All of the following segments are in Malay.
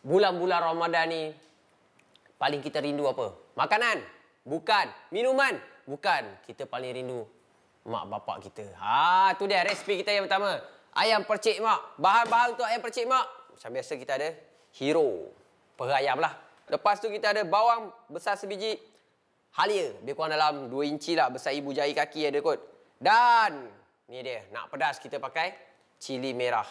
bulan-bulan Ramadan ni paling kita rindu apa? Makanan? Bukan. Minuman? Bukan. Kita paling rindu mak bapak kita. Tu dia resipi kita yang pertama. Ayam percik mak. Bahan-bahan untuk ayam percik mak. Macam biasa kita ada hero. Perayam lah. Lepas tu kita ada bawang besar sebiji. Halia. Dia kurang dalam 2 inci lah. Besar ibu jari kaki ada kot. Dan ni dia. Nak pedas kita pakai cili merah.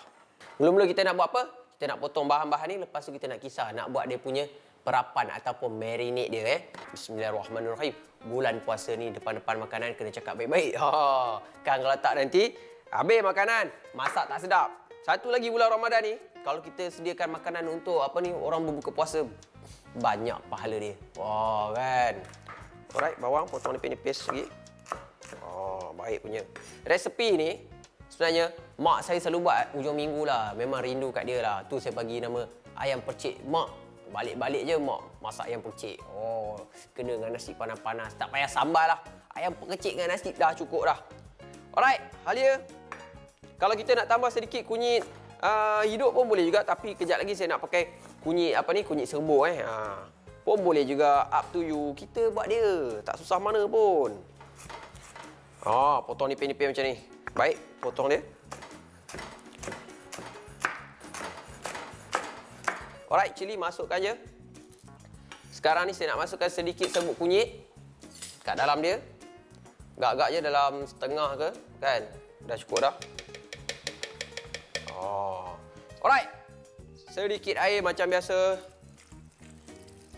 Mula-mula kita nak buat apa? Kita nak potong bahan-bahan ni. Lepas tu kita nak kisar. Nak buat dia punya perapan ataupun marinate dia. Bismillahirrahmanirrahim. Bulan puasa ni depan-depan makanan kena cakap baik-baik. Kan kalau tak nanti habis makanan. Masak tak sedap. Satu lagi bulan Ramadan ni. Kalau kita sediakan makanan untuk orang berbuka puasa. Banyak pahala dia. Kan. Alright, bawang potong nipis-nipis lagi. Baik punya. Resepi ni sebenarnya mak saya selalu buat hujung minggu lah. Memang rindu kat dia lah. Tu saya bagi nama ayam percik mak. Balik-balik je mak masak ayam percik. Kena dengan nasi panas-panas. Tak payah sambal lah. Ayam percik dengan nasi dah cukup dah. Alright, Halia. Kalau kita nak tambah sedikit kunyit hidup pun boleh juga. Tapi kejap lagi saya nak pakai kunyit kunyit serbuk pun boleh juga. Up to you. Kita buat dia. Tak susah mana pun. Potong nipis-nipis macam ni. Baik, potong dia. Alright, cili masukkan je. Sekarang ni saya nak masukkan sedikit serbuk kunyit kat dalam dia. Gak-gak je dalam setengah ke, kan? Dah cukup dah. Alright. Sedikit air macam biasa.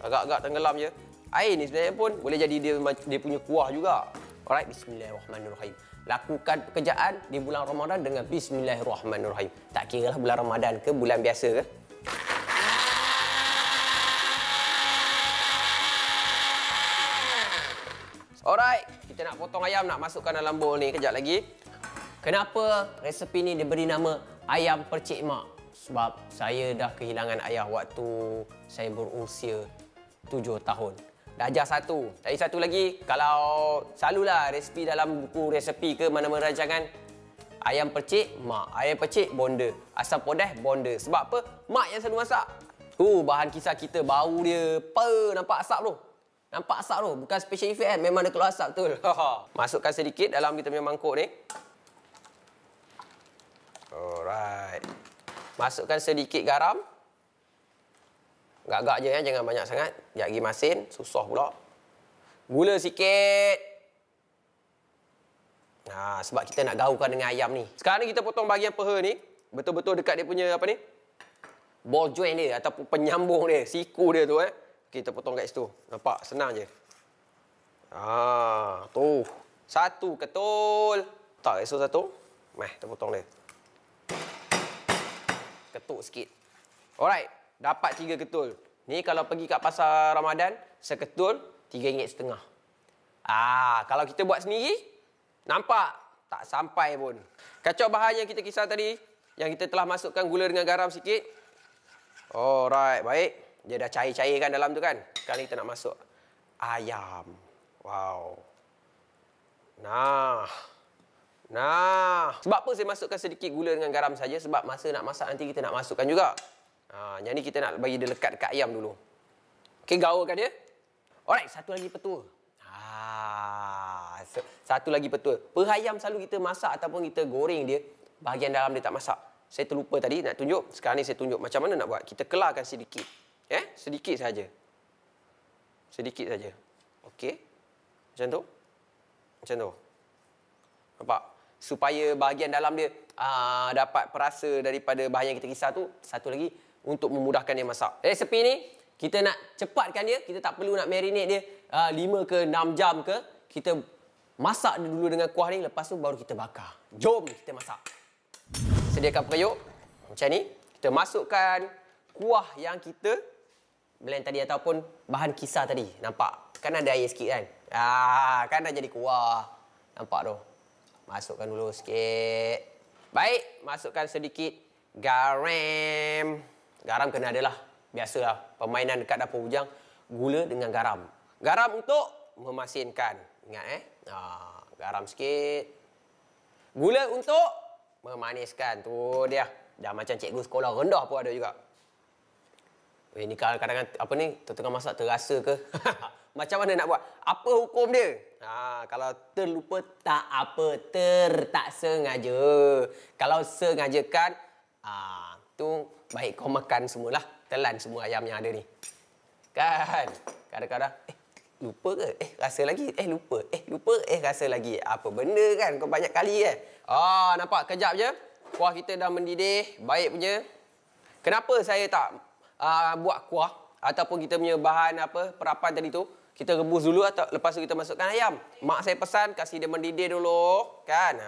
Agak-agak tenggelam je. Air ni sebenarnya pun boleh jadi dia punya kuah juga. Alright, bismillahirrahmanirrahim. Lakukan pekerjaan di bulan Ramadan dengan bismillahirrahmanirrahim. Tak kira lah bulan Ramadan ke bulan biasa ke. Alright, kita nak potong ayam, nak masukkan dalam bowl ni kejap lagi. Kenapa resepi ni diberi nama ayam percik mak? Sebab saya dah kehilangan ayah waktu saya berusia 7 tahun. Dah ajar satu. Tadi satu lagi, kalau selalulah resepi dalam buku resepi ke mana-mana rancangan, ayam percik mak, ayam percik bonda, asam pedas bonda. Sebab apa? Mak yang selalu masak. Bahan kisar kita, bau dia. Nampak asap tu? Nampak asap tu? Bukan special effect kan? Memang dia keluar asap betul. Masukkan sedikit dalam kita punya mangkuk ni. Alright. Masukkan sedikit garam. Gak-gak je kan, jangan banyak sangat. Sekejap lagi masin, susah pula. Gula sikit. Sebab kita nak gaulkan dengan ayam ni. Sekarang ni kita potong bahagian peha ni. Betul-betul dekat dia punya ball joint dia ataupun penyambung dia, siku dia tu Kita potong kat situ. Nampak? Senang je. Tu. Satu ketul. Tak esok satu. Kita potong dia. Ketuk sikit. Alright. Dapat 3 ketul. Ni kalau pergi kat pasar Ramadan, seketul RM3.50. Kalau kita buat sendiri, nampak? Tak sampai pun. Kacau bahan yang kita kisar tadi, yang kita telah masukkan gula dengan garam sikit. Alright, baik. Dia dah cair-cair kan dalam tu kan. Sekarang kita nak masuk ayam. Wow. Nah. Sebab apa saya masukkan sedikit gula dengan garam saja? Sebab masa nak masak nanti kita nak masukkan juga. Yang ni kita nak bagi dia lekat dekat ayam dulu. Okey, gaulkan dia. Alright, satu lagi petua. Satu lagi petua. Perayam selalu kita masak ataupun kita goreng dia, bahagian dalam dia tak masak. Saya terlupa tadi nak tunjuk. Sekarang ni saya tunjuk macam mana nak buat. Kita kelarkan sedikit. Sedikit saja. Sedikit saja. Okey. Macam tu. Macam tu. Nampak? Supaya bahagian dalam dia dapat perasa daripada bahan yang kita kisar tu. Satu lagi, untuk memudahkan dia masak. Resepi ni, kita nak cepatkan dia. Kita tak perlu nak marinate dia 5 ke 6 jam ke. Kita masak dia dulu dengan kuah ni. Lepas tu baru kita bakar. Jom kita masak. Sediakan periuk. Macam ni. Kita masukkan kuah yang kita blend tadi ataupun bahan kisar tadi. Nampak? Kan ada air sikit kan? Kan dah jadi kuah. Nampak tu? Masukkan dulu sikit. Baik. Masukkan sedikit garam. Garam kena adalah. Biasalah. Permainan dekat dapur bujang. Gula dengan garam. Garam untuk memasinkan. Ingat garam sikit. Gula untuk memaniskan. Tu dia. Dah macam cikgu sekolah rendah pun ada juga. Ni kadang-kadang apa ni, tengah masak terasa ke? Macam mana nak buat? Apa hukum dia? Kalau terlupa tak apa, tak sengaja. Kalau sengajakan, tu baik kau makan semualah. Telan semua ayam yang ada ni. Kan? Kadang-kadang, lupa ke? Rasa lagi. Lupa. Lupa. Rasa lagi. Apa benda kan? Kau banyak kali nampak? Kejap je. Kuah kita dah mendidih. Baik punya. Kenapa saya tak buat kuah? Ataupun kita punya bahan perapan tadi tu. Kita rebus dulu atau lepas tu kita masukkan ayam. Mak saya pesan kasih dia mendidih dulu. Kan?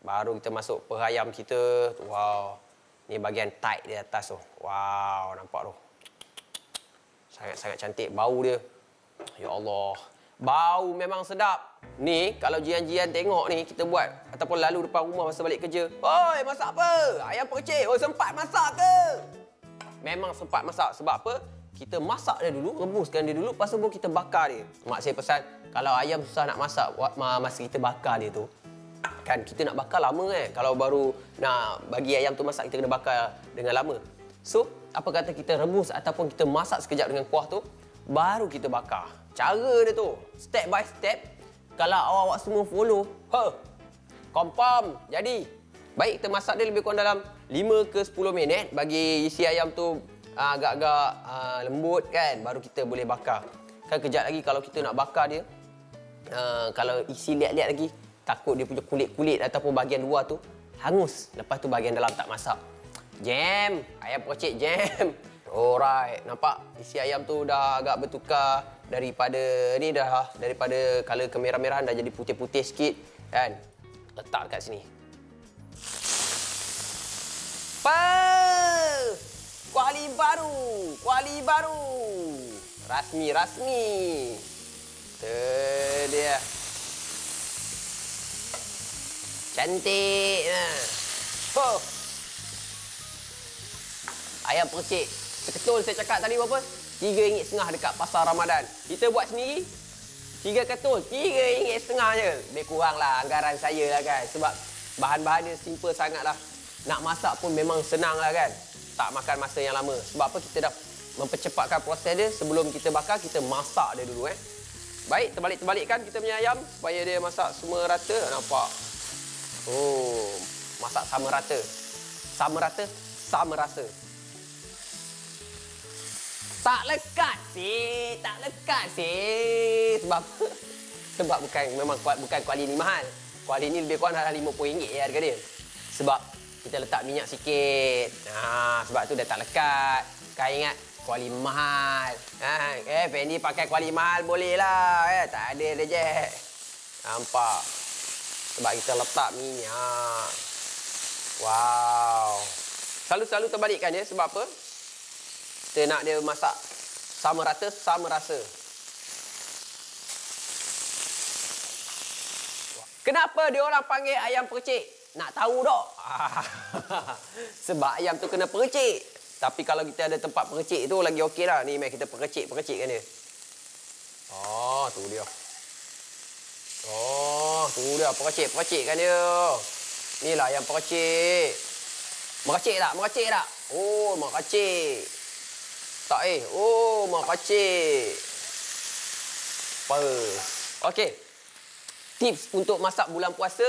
Baru kita masuk ayam kita. Wow. Ni bahagian tight di atas tu. Wow. Nampak tu. Sangat-sangat cantik. Bau dia. Ya Allah. Bau memang sedap. Ni, kalau jian-jian tengok ni, kita buat. Ataupun lalu depan rumah masa balik kerja. Oi, masak apa? Ayam percik. Oh, sempat masak ke? Memang sempat masak. Sebab apa? Kita masak dia dulu, rebuskan dia dulu. Lepas tu kita bakar dia. Mak saya pesan, kalau ayam susah nak masak, masa kita bakar dia tu. Kan, kita nak bakar lama kan? Kalau baru nak bagi ayam tu masak, kita kena bakar dengan lama. So, apa kata kita rebus ataupun kita masak sekejap dengan kuah tu, baru kita bakar. Cara dia tu, step by step, kalau awak-awak semua follow, confirm jadi. Baik, kita masak dia lebih kurang dalam 5 ke 10 minit bagi isi ayam tu agak-agak lembut kan, baru kita boleh bakar. Kan kejap lagi kalau kita nak bakar dia, kalau isi liat-liat lagi, takut dia punya kulit-kulit ataupun bahagian luar tu hangus. Lepas tu bahagian dalam tak masak. Jam, ayam percik jam. Alright, nampak isi ayam tu dah agak bertukar daripada color kemerah-merahan dah jadi putih-putih sikit kan. Letak dekat sini. Kuali baru. Rasmi. Tu dia. Cantik. Ayam percik. Seketul saya cakap tadi berapa? RM3.50 dekat Pasar Ramadan. Kita buat sendiri, 3 ketul, RM3.50 je. Lebih kurang lah anggaran saya lah kan. Sebab bahan-bahan dia simple sangat lah. Nak masak pun memang senang lah kan. Tak makan masa yang lama. Sebab apa? Kita dah mempercepatkan proses dia. Sebelum kita bakar, kita masak dia dulu Baik, terbalik-terbalikkan kita punya ayam supaya dia masak semua rata. Nampak? Oh, masak sama rata. Sama rata, sama rasa. Tak lekat sih. Sebab bukan kuali ni mahal. Kuali ni lebih kurang dalam RM50 harga dia. Sebab kita letak minyak sikit. Sebab tu dah tak lekat. Kau ingat kuali mahal. Fendi pakai kuali mahal boleh lah. Tak ada reject. Nampak? Sebab kita letak minyak. Wow. Selalu terbalikkan dia. Sebab apa? Kita nak dia masak sama rata, sama rasa. Kenapa dia orang panggil ayam percik? Nak tahu tak? Sebab ayam tu kena percik. Tapi kalau kita ada tempat percik tu lagi okey lah. Ni mari kita percikkan dia. Tu dia. Tu dia percikkan dia. Inilah ayam percik. Meracik tak? Oh, meracik. Tak makcik. Okey. Tips untuk masak bulan puasa.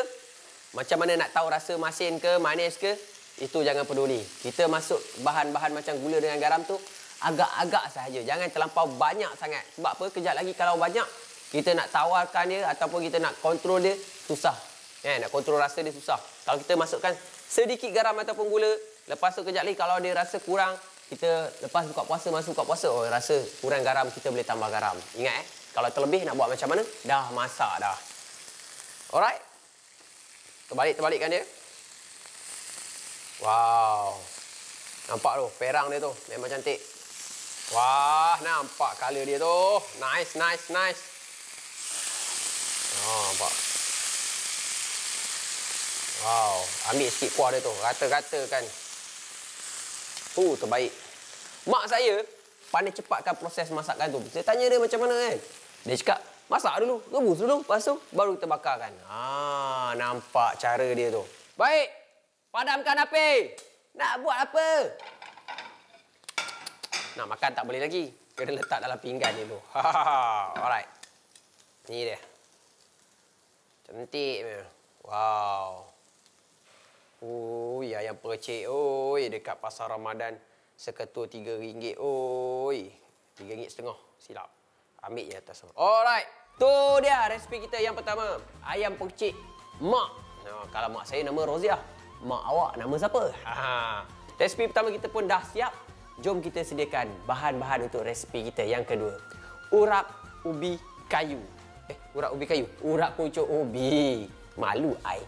Macam mana nak tahu rasa masin ke, manis ke. Itu jangan peduli. Kita masuk bahan-bahan macam gula dengan garam tu. Agak-agak sahaja. Jangan terlampau banyak sangat. Sebab apa? Kejap lagi kalau banyak. Kita nak tawarkan dia ataupun kita nak kontrol dia. Susah. Nak kontrol rasa dia susah. Kalau kita masukkan sedikit garam ataupun gula. Lepas tu kejap lagi kalau dia rasa kurang. Kita lepas masuk buka puasa, rasa kurang garam, kita boleh tambah garam. Ingat kalau terlebih nak buat macam mana? Dah masak dah. Alright. Terbalikkan dia. Wow. Nampak tu, perang dia tu. Memang cantik. Wah, nampak color dia tu. Nice. Nampak. Wow, ambil sikit kuah dia tu. Rata-rata kan. Terbaik. Mak saya pandai cepatkan proses masakan tu. Saya tanya dia macam mana kan. Dia cakap, masak dulu, rebus dulu. Lepas tu, baru kita bakarkan. Nampak cara dia tu. Baik. Padamkan api. Nak buat apa? Nak makan tak boleh lagi. Kena letak dalam pinggan dulu. Alright. Ni dia. Cantik. Wow. Oi, ayam percik. Oi, dekat pasar Ramadan seketul RM3. Oi. RM3.50. Silap. Ambil je atas. Alright. Tu dia resipi kita yang pertama. Ayam percik mak. Nah, kalau mak saya nama Roziah. Mak awak nama siapa? Resipi pertama kita pun dah siap. Jom kita sediakan bahan-bahan untuk resipi kita yang kedua. Urap ubi kayu. Urap ubi kayu. Urap pucuk ubi. Malu ai.